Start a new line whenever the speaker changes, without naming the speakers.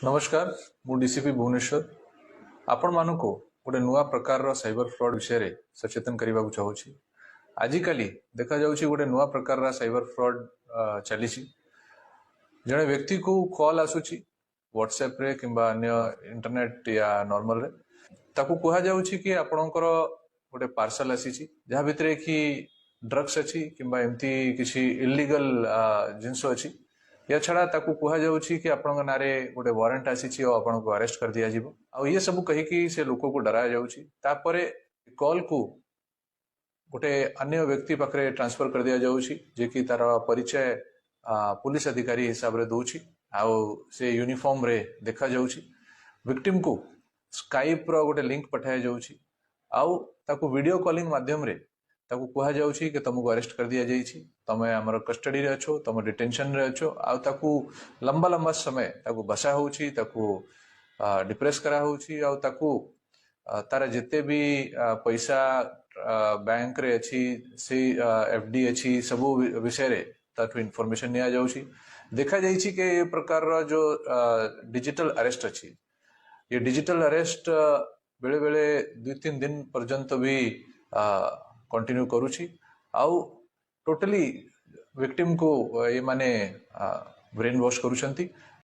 नमस्कार मु डीसीपी भुवनेश्वर आपण मानक गोटे नुआ प्रकार साइबर फ्रॉड विषय सचेतन करने को चाहूँगी। आजिकाली देखा जाउछि गोटे नुआ प्रकार साइबर फ्रॉड चली जड़े व्यक्ति को कॉल आसुची व्हाट्सएप रे किंबा अन्य इंटरनेट या नॉर्मल रे ताकू कहा जाउछि कि आपणकर गोटे पार्सल आसी जहाँ भितर कि ड्रग्स अच्छी किंबा एमती किसी इलीगल जिनस अच्छी या छड़ा ताकू कहा जाउछि कि आपन नारे गोटे वारंट आसी और आपन को अरेस्ट कर दिया जिवो आ ये सब कही कि से लोक को डरा जाउछि तापरे कॉल को गोटे अन्य व्यक्ति पाखरे ट्रांसफर कर दिया जाउछि जे कि तार परिचय पुलिस अधिकारी हिसाब रे दउछि आ से यूनिफॉर्म रे देखा जाउछि विक्टिम को स्काइप रो गोटे लिंक पठाया जाउछि आउ ताकू वीडियो कॉलिंग माध्यम रे ताकू कहा जाउछि कि तुमको अरेस्ट कर दिया जाइछि तमे हमर कस्टडी रे अछो तमे डिटेंशन रे अछो आ ताकू लंबा लंबा समय ताकू बसा होउछि ताकू डिप्रेस करा होउछि आ ताकू तार जिते भी पैसा बैंक रे अछि से एफडी अछि सब विषय रे ताकू इन्फॉर्मेशन निया जाउछि देखा जाइछि कि ये प्रकार रो जो डिजिटल अरेस्ट अछि ये डिजिटल अरेस्ट बेले बेले 2-3 दिन पर्यंत भी कंटिन्यू करूछि आउ टोटली विक्टिम को ये माने ब्रेन वॉश करूछंती